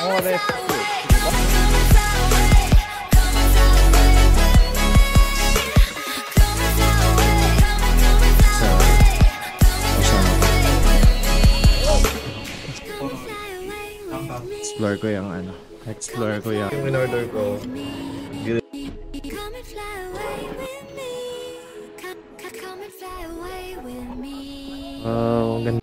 more rescue. Explore ko yung ano. Explore ko yung in-order ko. Oh, ganda.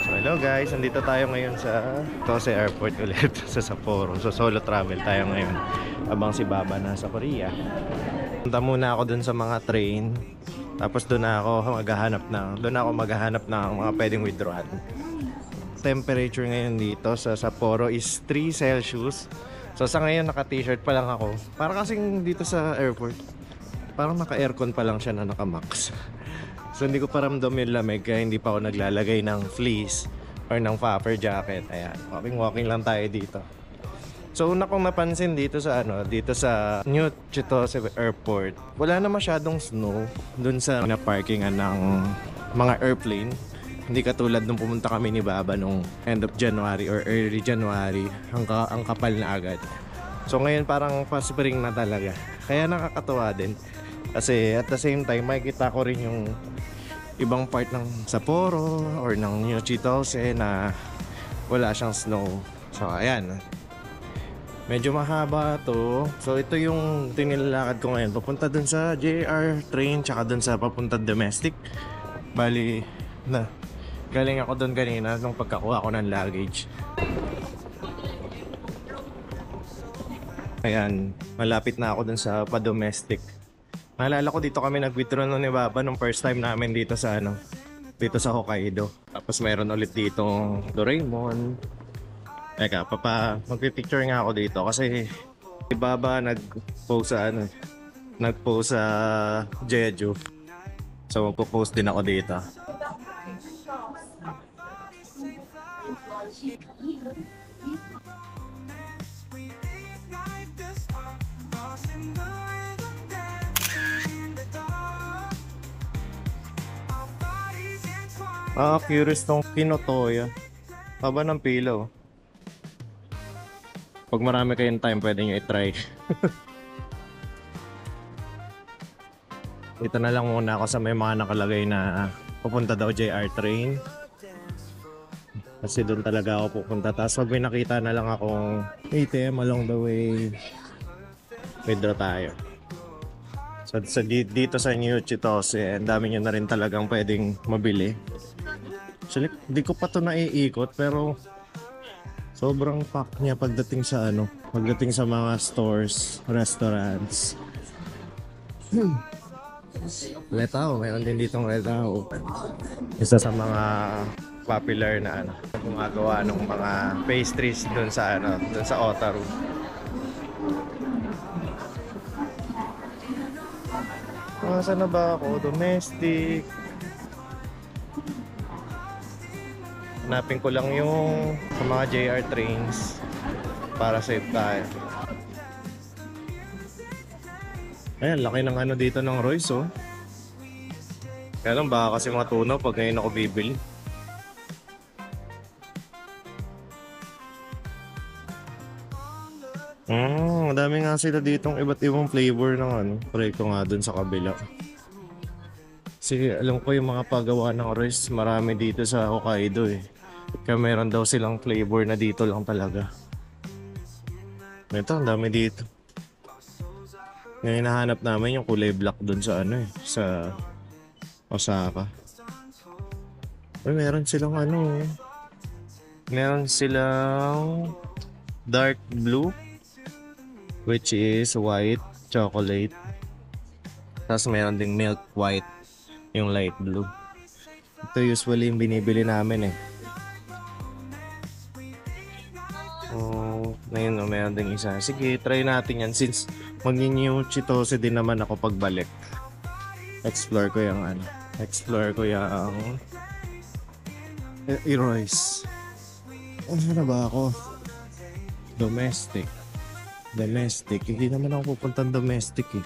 Hello guys, nandito tayo ngayon sa Tose Airport ulit sa Sapporo. So solo travel tayo ngayon habang si Baba nasa Korea. Punta muna ako dun sa mga train. Tapos doon ako maghahanap ng mga pwedeng withdrawal. Temperature ngayon dito sa Sapporo is 3 Celsius. So sa ngayon naka t-shirt pa lang ako. Para kasing dito sa airport, parang naka aircon pa lang siya na naka max. So hindi ko pa ramdam yung lamig kaya hindi pa ako naglalagay ng fleece or ng puffer jacket. Ayan, walking lang tayo dito. So una kong napansin dito sa New Chitose Airport, wala na masyadong snow dun sa parkingan ng mga airplane. Hindi katulad nung pumunta kami ni Baba nung end of January or early January, ang kapal na agad. So ngayon parang pa-spring na talaga. Kaya nakakatuwa din. Kasi at the same time, makikita ko rin yung ibang part ng Sapporo or ng New Chitose na wala siyang snow. So ayan, medyo mahaba to. So ito yung tinilalakad ko ngayon, papunta dun sa JR train tsaka dun sa papunta domestic. Bali na galing ako dun kanina nung pagkakuha ko ng luggage. Ayan, malapit na ako dun sa pa-domestic. Naalala ko dito kami nag-withdraw ni Baba nung first time namin dito sa dito sa Hokkaido. Tapos mayroon ulit ditong Doraemon. Teka, magpipicture nga ako dito kasi si Baba nag-post sa Jeju. So magpo-post din ako dito. Curious tong Kinotoya. Haba ng pila oh. Pag marami kayong time, pwede nyo i-try. Dito na lang muna ako sa may mga nakalagay na pupunta daw JR train. Kasi doon talaga ako pupunta. Tapos pag may nakita na lang akong ATM along the way, withdraw tayo. So dito sa New Chitose, ang dami nyo na rin talagang pwedeng mabili. Actually, di ko pa to naiikot pero sobrang pack niya pagdating sa mga stores, restaurants. Letao, mayroon din ditong Letao. Isa sa mga popular na gumagawa ng mga pastries doon sa Otaru. Saan na ba ako? Domestic. Hanapin ko lang yung sa mga JR trains para safe tayo. Ayan, laki ng dito ng Royce oh. Kaya lang baka kasi mga tunaw pag ngayon ako bibili. Madami nga sila ditong iba't ibang flavor ng ano. Try ko nga dun sa kabila. Kasi alam ko yung mga paggawa ng Royce, marami dito sa Hokkaido eh. Kaya meron daw silang flavor na dito lang talaga. Ito, ang dami dito. Ngayon nahanap namin yung kulay black dun sa ano eh, sa Osaka. Ay, meron silang ano eh. Meron silang dark blue, which is white chocolate. Tapos meron ding milk white, yung light blue. Ito usually yung binibili namin eh. Ngayon meron ding isa. Sige, try natin yan since maging chitose din naman ako pagbalik. Explore ko yung ano. Explore ko yung Royce. Ano na ba ako? Domestic. Hindi naman ako pupuntang domestic eh.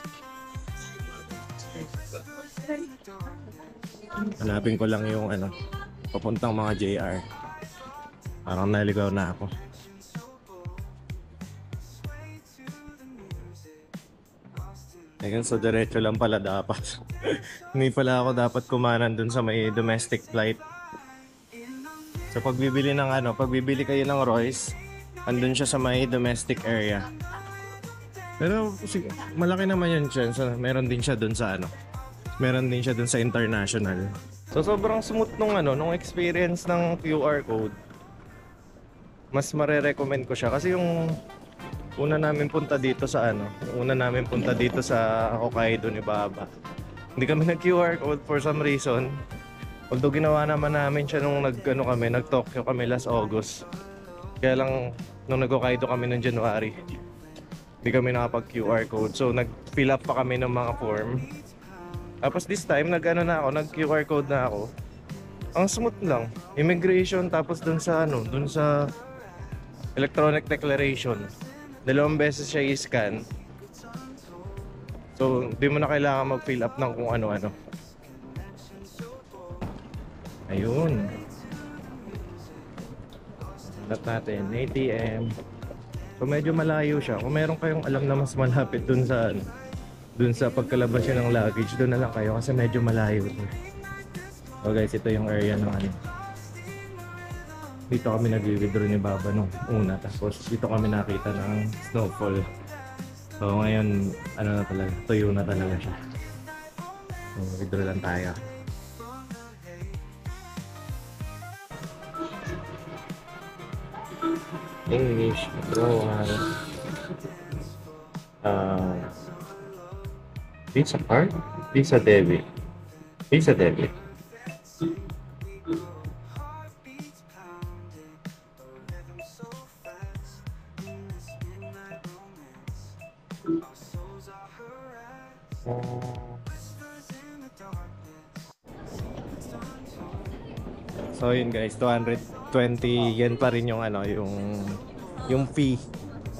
Hanapin ko lang yung ano, papuntang mga JR. Parang naligaw na ako. Ayun, so diretso lang pala dapat. Hindi pala ako dapat kumanan dun sa may domestic flight. So pagbibili ng ano, pagbibili kayo ng Royce, andun siya sa may domestic area. Pero malaki naman yun siya. So, meron din siya dun sa ano. Meron din siya dun sa international. So sobrang smooth nung experience ng QR code. Mas mare-recommend ko siya kasi yung una namin punta dito sa Hokkaido ni Baba. Hindi kami nag-QR code for some reason. Although ginawa naman namin siya nung nag-Tokyo kami last August. Kaya lang nung nag-Hokkaido kami noong January, hindi kami nakapag-QR code. So nag-fill up pa kami ng mga form. Tapos this time nag-QR code na ako. Ang smooth lang. Immigration tapos dun sa electronic declaration. 2 beses siya i-scan. So, di mo na kailangan mag-fill up ng kung ano-ano. Ayun. Hanap natin, ATM. So, medyo malayo siya. Kung meron kayong alam na mas malapit dun sa pagkalabas yun ng luggage, dun na lang kayo kasi medyo malayo. So guys, ito yung area ng ano. Dito kami nag-withdraw ni Baba nung una, tapos dito kami nakita ng snowfall. So ngayon, ano na talaga, tuyo na talaga siya. So withdraw lang tayo. English, withdrawal. Visa card? Visa debit. Visa debit. So yun guys, 220 yen pa rin yung ano, yung fee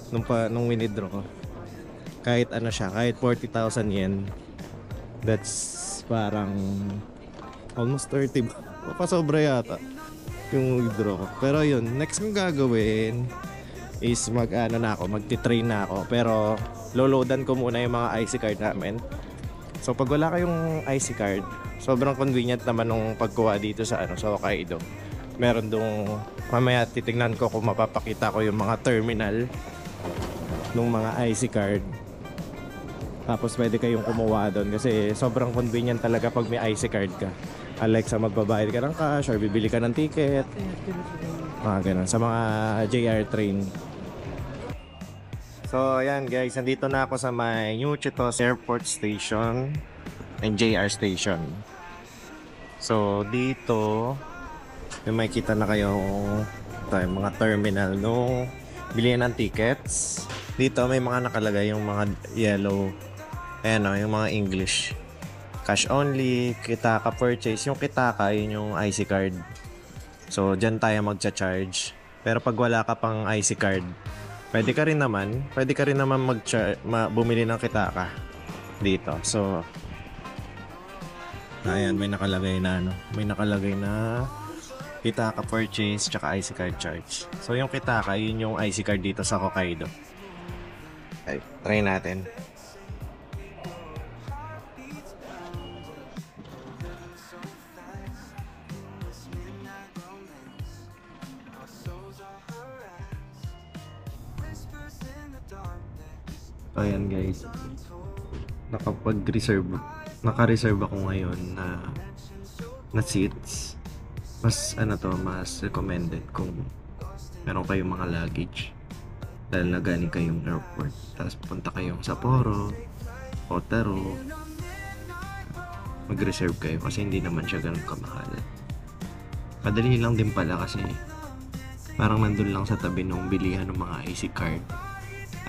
nung withdraw ko. Kahit ano siya, kahit 40,000 yen. That's parang almost 30 pa sobra yata yung withdraw ko. Pero yun, next kong gagawin is magti-train na ako. Pero loloadan ko muna yung mga IC card namin. So pag wala kayong IC card, sobrang convenient naman nung pagkuha dito sa Hokkaido. Meron dong, mamaya titignan ko kung mapapakita ko yung mga terminal nung mga IC card. Tapos pwede kayong kumuha doon kasi sobrang convenient talaga pag may IC card ka. Unlike sa magbabayad ka ng cash or bibili ka ng ticket. Mga ganun, sa mga JR train. So ayan guys, nandito na ako sa may New Chitose Airport Station and JR Station. So dito may makita na kayo mga terminal no bilihan ng tickets. Dito may mga nakalagay yung mga yellow, yung mga English. Cash only, Kitaka purchase. Yung Kitaka, yun yung IC card. So dyan tayo magcha-charge. Pero pag wala ka pang IC card, pwede ka rin naman bumili ng Kitaka dito. So ayan, may nakalagay na Kitaka purchase tsaka IC card charge. So yung Kitaka, yun yung IC card dito sa Hokkaido. Ay, try natin. Ayan guys, naka-reserve ako ngayon na seats. Mas mas recommended kung meron kayong mga luggage dahil na galing kayong airport tapos punta kayong Sapporo, Otero, mag-reserve kayo kasi hindi naman siya ganun kamahal. Madali lang din pala kasi parang nandun lang sa tabi ng bilihan ng mga IC card.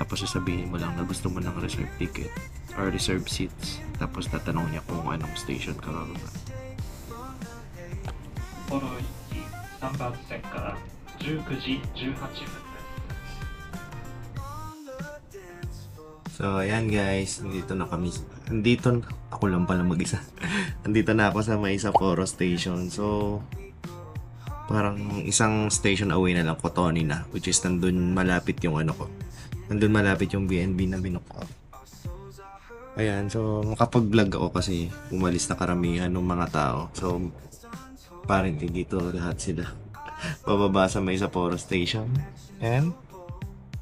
Tapos sasabihin mo lang na gusto mo ng reserve ticket or reserve seats. Tapos tatanong niya kung anong station ka bababa. フォロー1、3番線から19時18分です。 So ayan guys, nandito na kami. Ako lang pala mag-isa. Nandito na ako sa may Sapporo station. So parang isang station away na lang, Kotoni na, which is nandun malapit yung ano ko. Nandun malapit yung BNB na binook ko. Ayan, so makapag-vlog ako kasi umalis na karamihan ng mga tao. So apparently dito lahat sila bababa sa may Sapporo station. And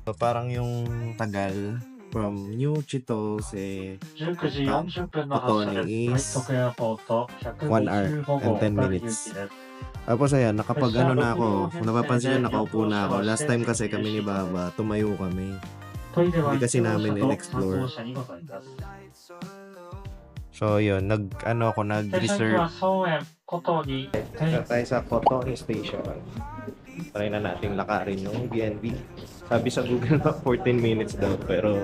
so, parang yung tagal from New Chitose 19時40分の発車です。台北エアポート 1 hour 155 and 10 号 minutes. 行きです。 Tapos ayan, nakapag ano na ako, napapansin nyo, nakaupo na ako. Last time kasi kami ni Baba, tumayo kami. トイレは Hindi kasi 一号 namin 車と in-explore. 3号車にございます。 So yun, ako 電車行き nag-reserve. は総園ことに Tayo sa Kotoni Station. Try na nating lakarin yung BNB. Sabi sa Google Map 14 minutes daw, pero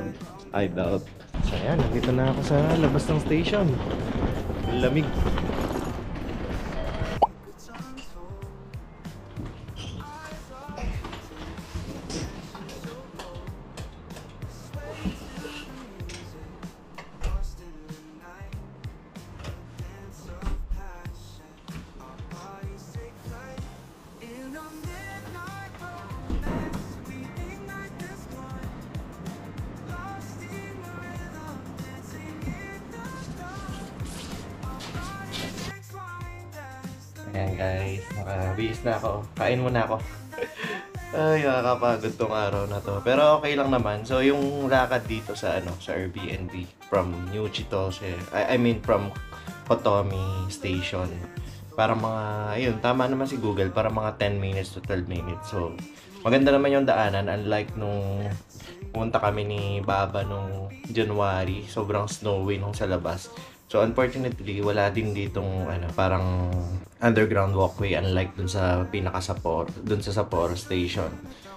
I doubt. So ayan, nandito na ako sa labas ng station. Lamig. Ayan guys, nakabihis na ako. Kain muna ako. Ay, nakakapagod tong araw na to. Pero okay lang naman. So, yung lakad dito sa sa Airbnb from New Chitose, I mean from Kotomi Station. Para mga, ayun, tama naman si Google, para mga 10 minutes to 12 minutes. So, maganda naman yung daanan. Unlike nung pumunta kami ni Baba nung January, sobrang snowy nung sa labas. So unfortunately, wala din ditong parang underground walkway unlike dun sa dun sa Sapporo station.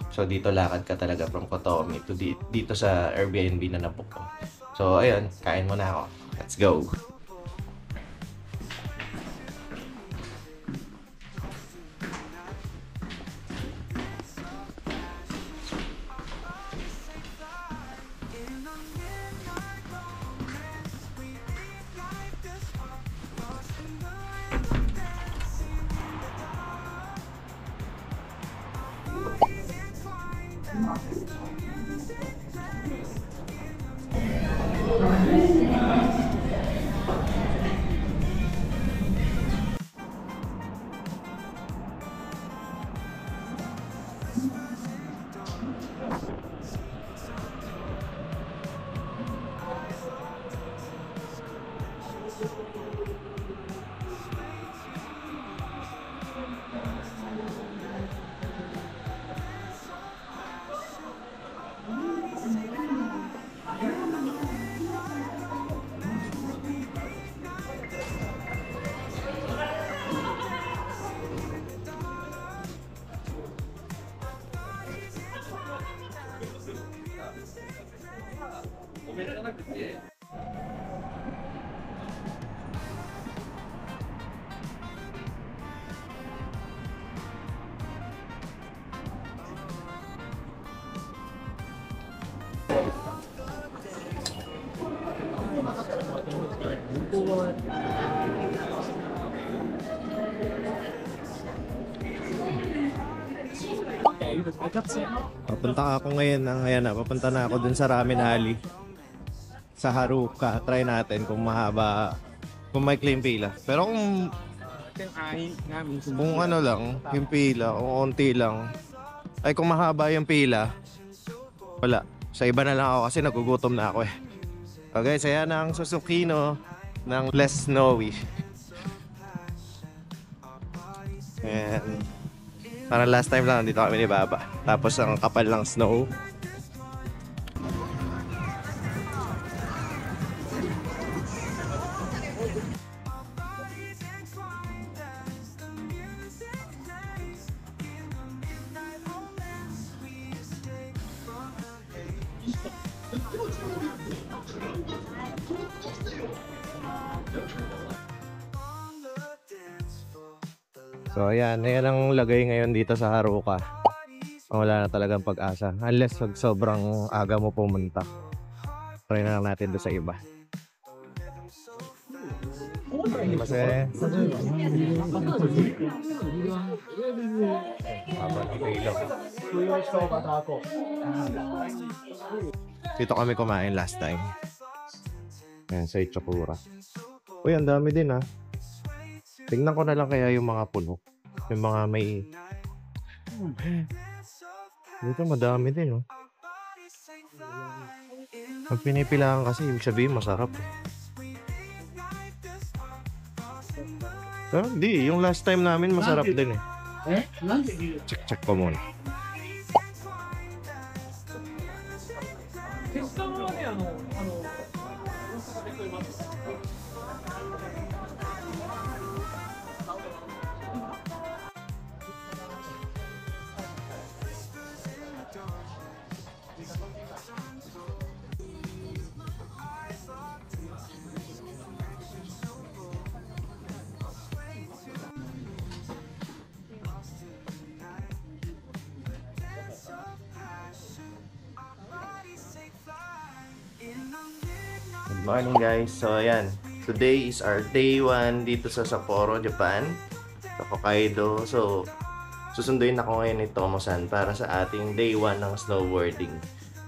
So dito lakad ka talaga from Kotomi to dito sa Airbnb na nabook ko. So ayun, kain muna ako. Let's go. Papunta ako ngayon ng, ayan na, papunta na ako dun sa Ramen Alley. Sa Haruka. Try natin kung mahaba, kung may clean pila. Pero kung ano lang, yung pila, kung konti lang. Ay kung mahaba yung pila, wala. Sa iba na lang ako kasi nagugutom na ako eh. Okay, saya ng Susukino ng less snowy. And parang last time lang dito kami ni Baba. Tapos ang kapal ng snow. So ayan ang lagay ngayon dito sa Haruka. Wala na talagang pag-asa. Unless pag sobrang aga mo pumunta. Try na lang natin doon sa iba. Masaya. Dito kami kumain last time. Ayan, sa Ichikura. Uy, ang dami din ah. Tingnan ko na lang kaya yung mga puno. Yung mga may... Dito madami din, oh. Pag pinipilahan kasi, ibig sabihin masarap. Pero hindi, yung last time namin masarap din eh. Check ko muna. Good morning guys. So ayan, today is our day 1 dito sa Sapporo, Japan, sa Hokkaido. So susunduin ako ngayon ni Tomo-san para sa ating day 1 ng snowboarding.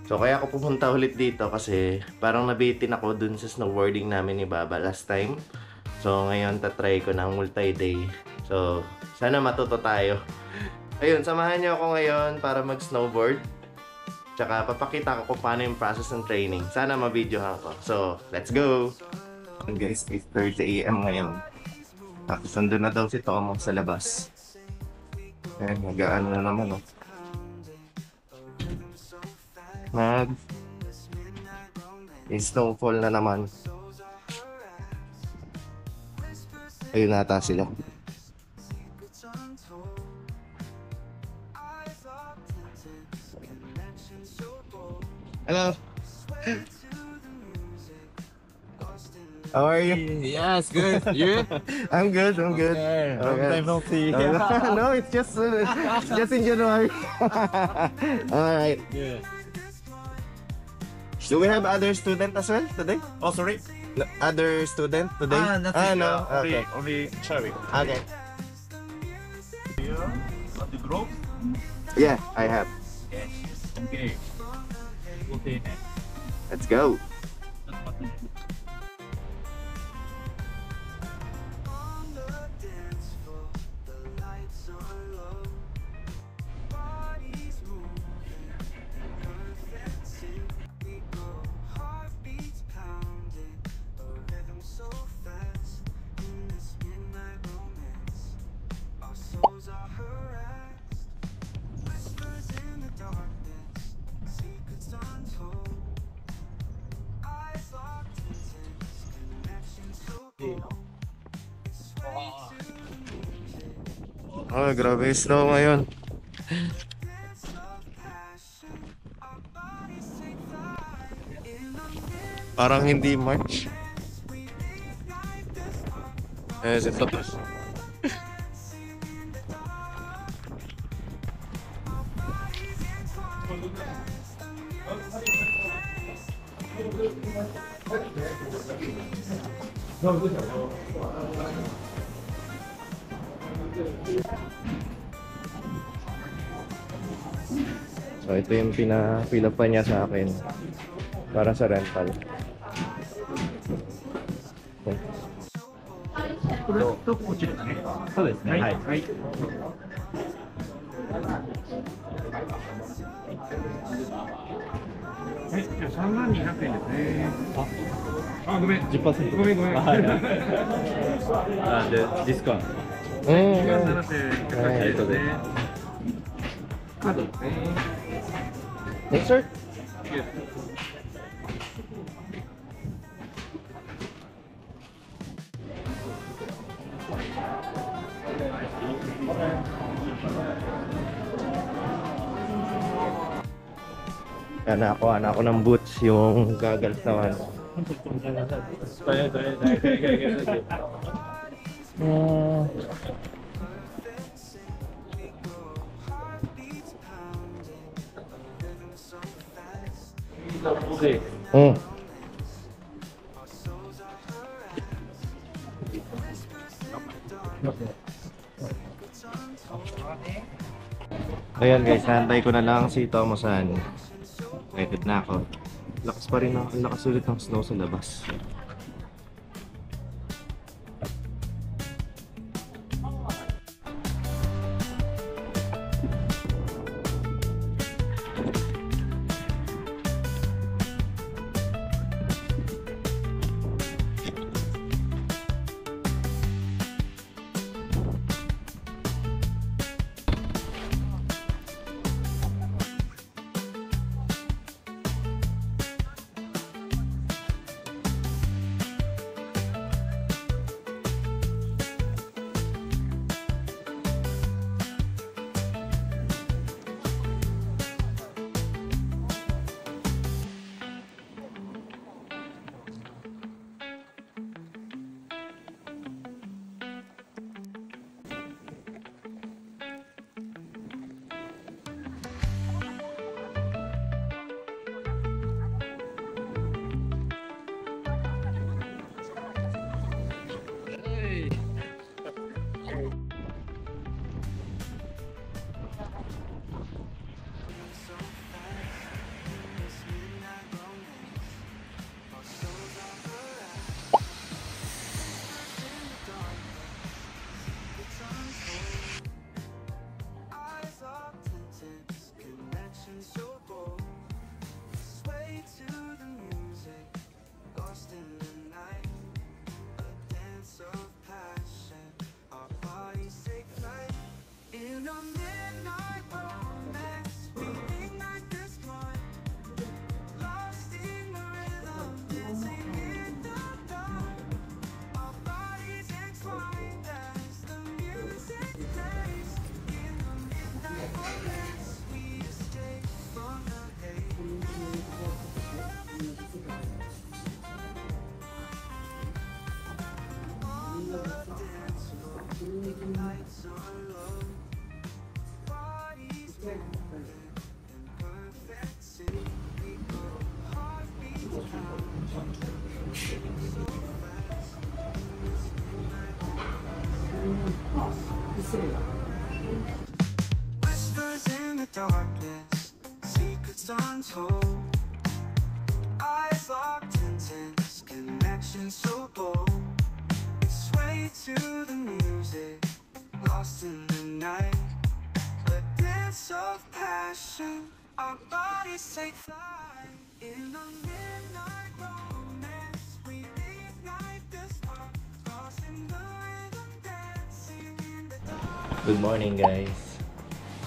So kaya ako pupunta ulit dito kasi parang nabitin ako dun sa snowboarding namin ni Baba last time. So ngayon tatry ko ng multi-day. So sana matuto tayo. Ayun, samahan niyo ako ngayon para mag-snowboard. Tsaka papakita ko kung paano yung process ng training. Sana ma-videohan ko. So, let's go! And guys, 8:30 AM ngayon. Tapos nandun na daw si Tomo sa labas. Ayan, mag-ano na naman, oh. Snowfall na naman. Ayun nata sila. Hello. How are you? Yes, good. You? I'm good. Okay. Long time no see. No, it's just in January. All right. Yeah. Do we have other student as well today? Oh, sorry. No, other student today? Nothing. No. Okay. Only Cherry. Okay. Here on the group. Yeah, I have. Yes. Okay. Okay. Let's go. Oh, grabe yung snow ngayon. Parang hindi March. Si Totos. So ito yung pina-fill up pa niya sa akin para sa rental. Okay. これとこちらだね。そうですね。はい。はい。はい、じゃあ3200円ですね。あ、ごめん。10%。ごめんごめん。And discount. 17円かかってるですね。カードですね。 Yes, sir. Nakuha na ako ng boots, yung goggles naman. Okay. Mm. Ayan guys, nantay ko na lang si Tomosan. Excited na ako. Lakas pa rin ang lakas ulit ng snow sa labas. Whispers in the darkness, secrets untold. Eyes locked in tense, connection so bold. Sway to the music, lost in the night. A dance of passion, our bodies take flight. In the midnight romance, we ignite the spark, crossing the rhythm, dancing in the dark. Good morning guys.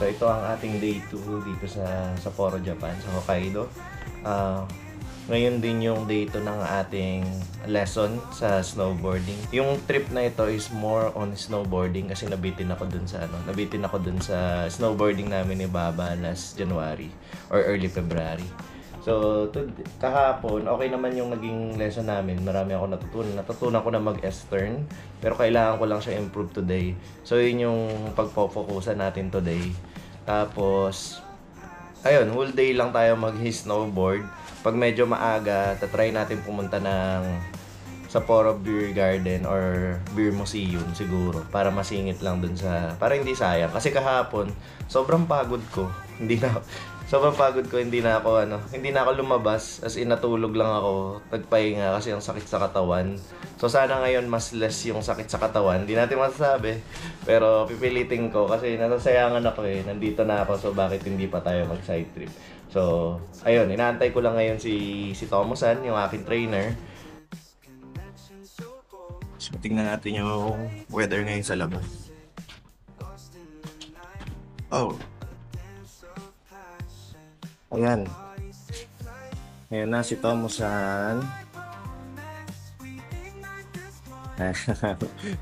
So ito ang ating day 2 dito sa Sapporo, Japan, sa Hokkaido. Ngayon din yung day 2 ng ating lesson sa snowboarding. Yung trip na ito is more on snowboarding kasi nabitin ako dun sa snowboarding namin ni Baba last January or early February. So, kahapon, okay naman yung naging lesson namin. Marami ako natutunan. Natutunan ko na mag-S-turn. Pero kailangan ko lang siya improve today. So, yun yung pagpo-focusan natin today. Tapos, ayun, whole day lang tayo mag-snowboard. Pag medyo maaga, tatry natin pumunta ng Sapporo Beer Garden or Beer Museum siguro. Para masingit lang dun sa... Para hindi sayang. Kasi kahapon, sobrang pagod ko. sobrang pagod ko, hindi na ako lumabas, as in natulog lang ako, nagpahinga kasi ang sakit sa katawan. So sana ngayon mas less yung sakit sa katawan, hindi natin masasabi, pero pipilitin ko kasi nasasayangan ako nandito na ako, so bakit hindi pa tayo mag side trip. So ayun, inaantay ko lang ngayon si Tomo-san, yung aking trainer. So tingnan natin yung weather ngayon sa labas. Oh. Ayan. Ayan na si Tomo-san.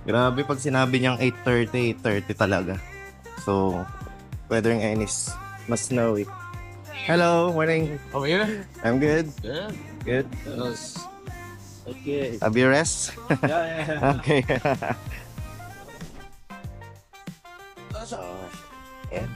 Grabe pag sinabi niyang 8:30 talaga. So, weather ngayon is mas snowy. Hello, morning. How are you? I'm good. Good. Good. Yes. Okay. Have you rest? Yeah. Okay. So, ayan.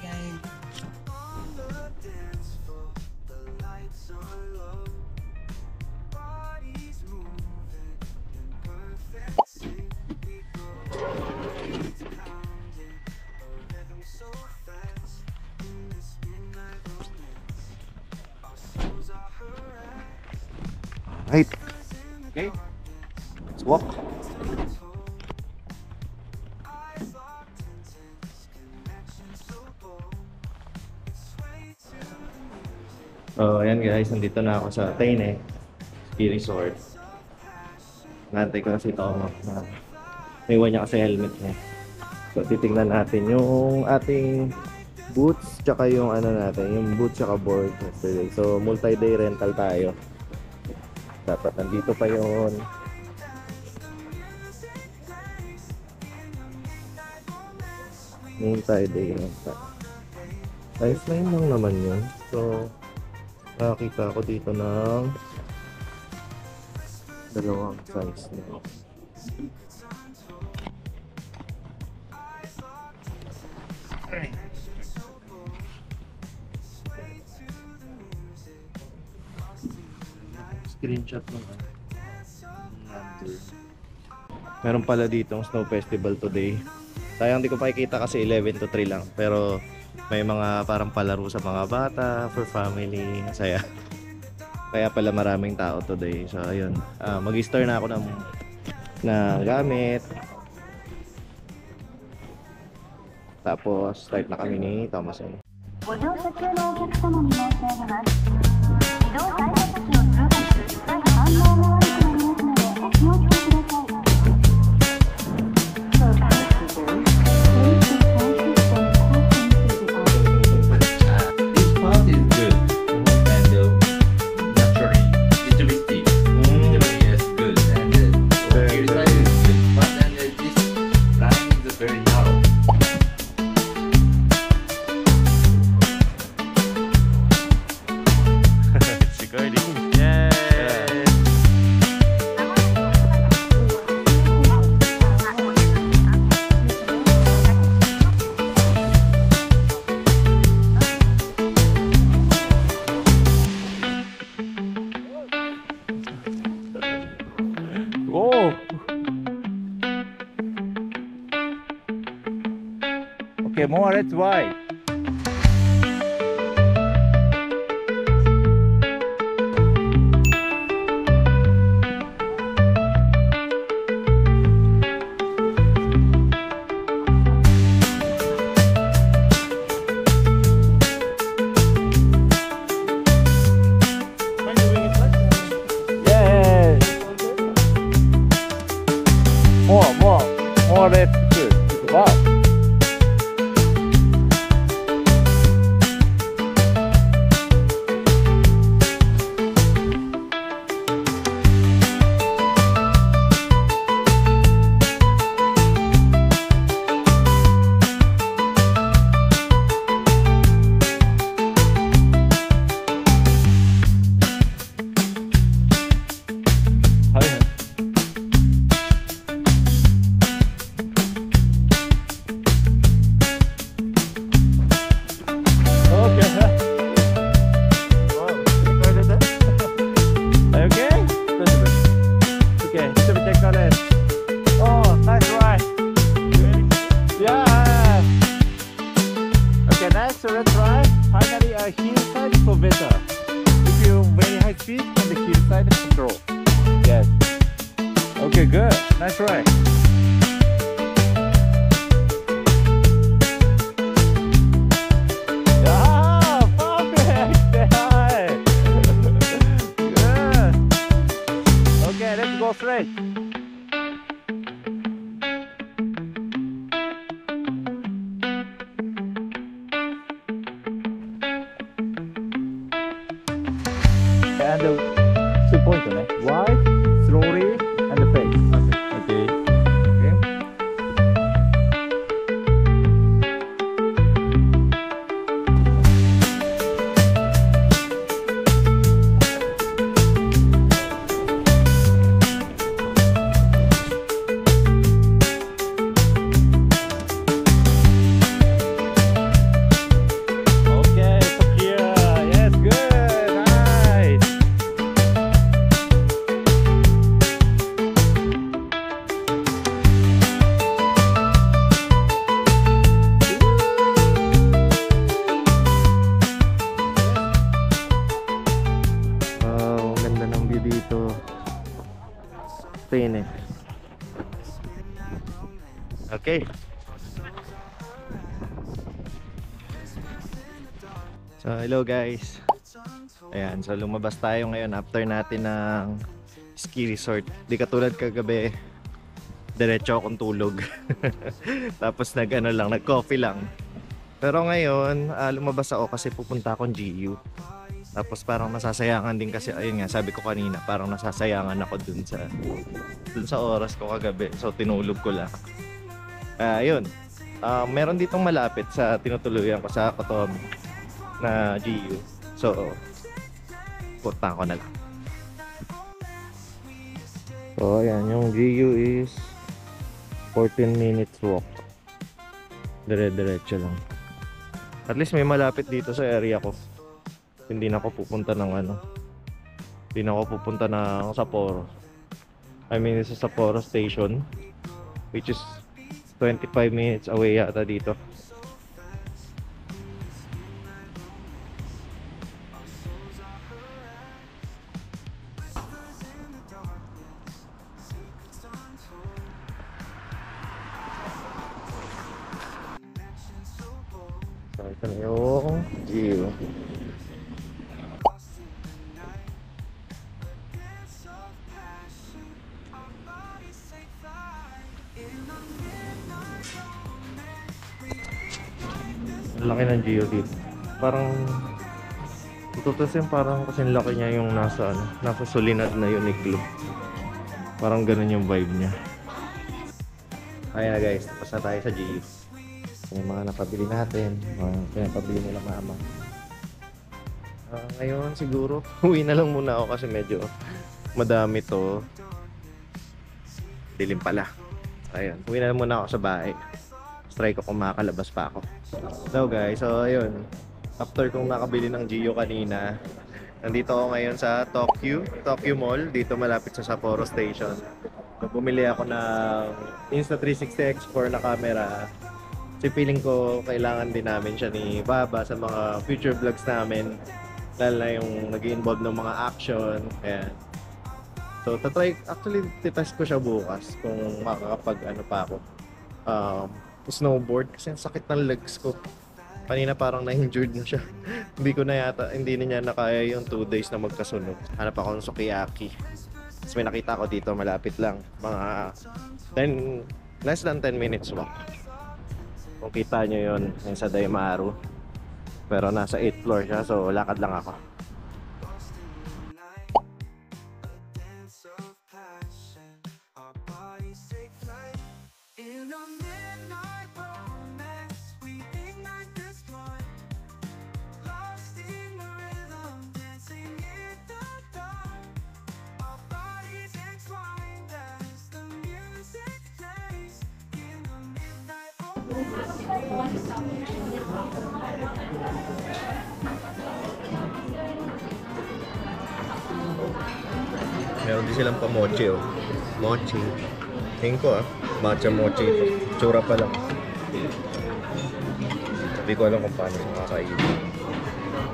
Right. Okay. Let's walk. Oh, ayan guys, nandito na ako sa Tayne Ski Resort. Nantay ko na si Tomo. Naiwan niya kasi helmet niya. So, titingnan natin yung ating boots, tsaka yung yung boots tsaka board yesterday. So, multi-day rental tayo. Dapat nandito pa yun. Multi-day rental. Size 9 lang naman yun. So, nakakita ako dito ng dalawang size na. Screenshot naman. Meron pala dito ang Snow Festival today. Sayang di ko pakikita kasi 11 to 3 lang. Pero may mga parang palaro sa mga bata, for family, masaya. Kaya pala maraming tao today. So ayun, mag-store na ako ng gamit. Tapos start na kami ni Tomo-san. ご乗車中のお客様に申し上げます。自動改札機を通過し、反応が悪くなりますのでお気をつけください。So passengers, please be conscious when crossing through the aisle. This part is good and naturally little bit deep. Little bit yes, good and here side is good. But then this line is very narrow. It's recording. Yay! Go! Okay, more or less wide. Yeah. More or less good. Wow. Okay, good. Nice try. Yeah, perfect. High. Good. Okay, let's go straight. And the 2 points on it. Wide, slowly, and the face. Okay. Okay. Okay, Sophia. Yes, good. Nice. Wow, ang ganda ng view dito. Phoenix. Okay. So, hello guys. Ayan, so lumabas tayo ngayon after natin ng ski resort. Di katulad kagabi, diretso akong tulog. Tapos nag-coffee lang. Pero ngayon, lumabas ako kasi pupunta akong GU. Tapos parang nasasayangan din kasi, ayun nga, sabi ko kanina, parang nasasayangan ako dun sa oras ko kagabi. So tinulog ko lang. Ayun. Meron ditong malapit sa tinutuluyan ko sa Kotomi na GU. So punta ko na lang. So ayan, yung GU is 14 minutes walk. Dire-diretso lang. At least may malapit dito sa area ko. Hindi na ako pupunta ng hindi na ako pupunta ng Sapporo. I mean, sa Sapporo station, which is 25 minutes away yata dito. So, ito na yung view. Ang laki ng GU dito. Parang tutusin, parang kasing laki niya yung nasa Solinad na Uniqlo. Parang ganun yung vibe niya. Ayan na guys, tapos na tayo sa GU. Yung mga napabili natin, mga pinapabili nila mama. Ngayon siguro uwi na lang muna ako kasi medyo madami to. Dilim pala. Ayun, uwi na lang muna ako sa bahay. Try ko kung makakalabas pa ako. So guys, so ayun, after kong nakabili ng GU kanina, nandito ako ngayon sa Tokyo Mall, dito malapit sa Sapporo Station. So, bumili ako ng Insta360 X4 na camera. Kasi feeling ko kailangan din namin siya ni Baba sa mga future vlogs namin, lalo na yung nag-involve ng mga action. Ayan. So actually titest ko siya bukas kung makakapag pa ako snowboard kasi ang sakit ng legs ko. Kanina parang na-injured na siya. Hindi na niya nakaya yung 2 days na magkasunod. Hanap ako ng sukiyaki. Tapos may nakita ko dito malapit lang. Mga less than 10 minutes walk. Kung kita nyo yun, yung sa Daimaru. Pero nasa 8th floor siya, so lakad lang ako. Meron din silang pa-mochi oh. Mochi. Tingin ko matcha mochi ito. Tsura pa lang. Hindi ko alam kung paano makakainin.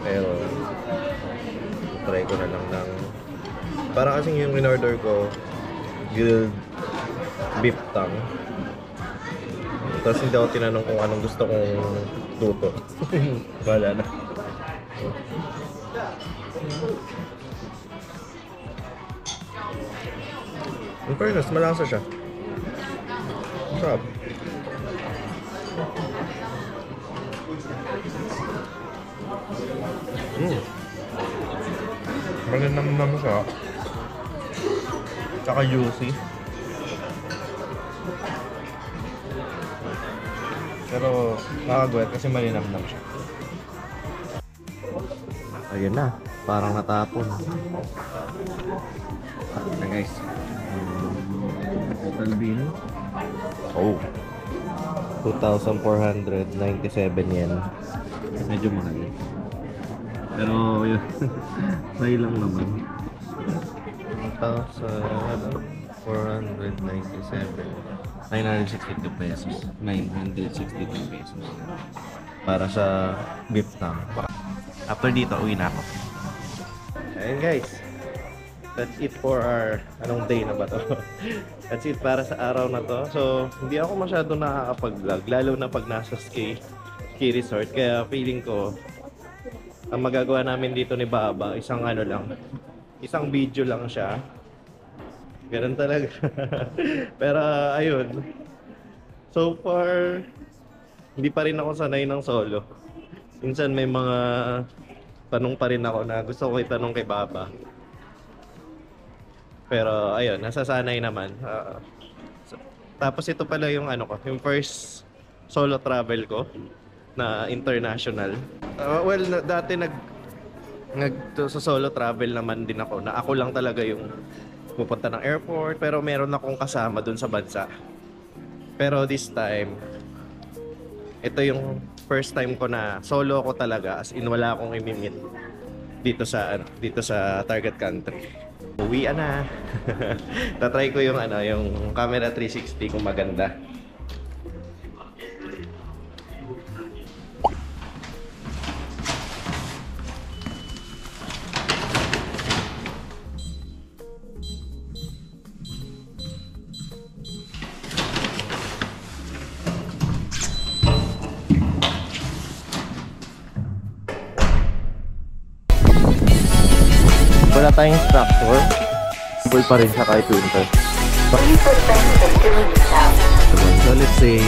Pero try ko na lang ng... Parang kasing yung in-order ko grilled beef tongue. Tapos hindi ako tinanong kung anong gusto kong luto. Wala na. In fairness, malasa siya. Sarap. Malinamnam siya. Tsaka juicy. Pero nakagwet kasi malinamnam siya. Ayun na, parang natapon. Na guys. Total bill. Oh. 2,497 yen. Medyo mahal. Pero yun. May lang naman. 1,497. 962 pesos. 962 pesos. Para sa beef tongue. After dito, uwi na ako. Ayun guys. That's it for our... Anong day na ba to? That's it para sa araw na to. So, hindi ako masyado nakakapag-vlog. Lalo na pag nasa ski resort. Kaya feeling ko, ang magagawa namin dito ni Baba, isang ano lang. Isang video lang siya. Ganun talaga. Pero ayun. So far, hindi pa rin ako sanay ng solo. Minsan may mga tanong pa rin ako na gusto ko itanong kay Baba. Pero ayun, nasasanay naman. Tapos ito pala yung ano ko, yung first solo travel ko na international. Well, dati sa solo travel naman din ako na ako lang talaga yung pupunta ng airport, pero meron akong kasama dun sa bansa. Pero this time, ito yung first time ko na solo ako talaga, as in wala akong imimit dito sa target country. Uwian na. Tatry ko yung yung camera 360 kung maganda. Wala tayong instructor. Full pa rin siya kahit winter. So let's say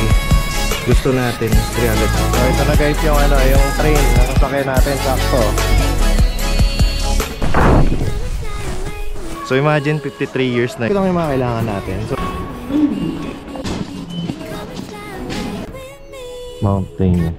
gusto natin 300. So ito na guys yung yung train na sasakyan natin sakto. So imagine 53 years na. Ito lang yung mga kailangan natin. So mountain.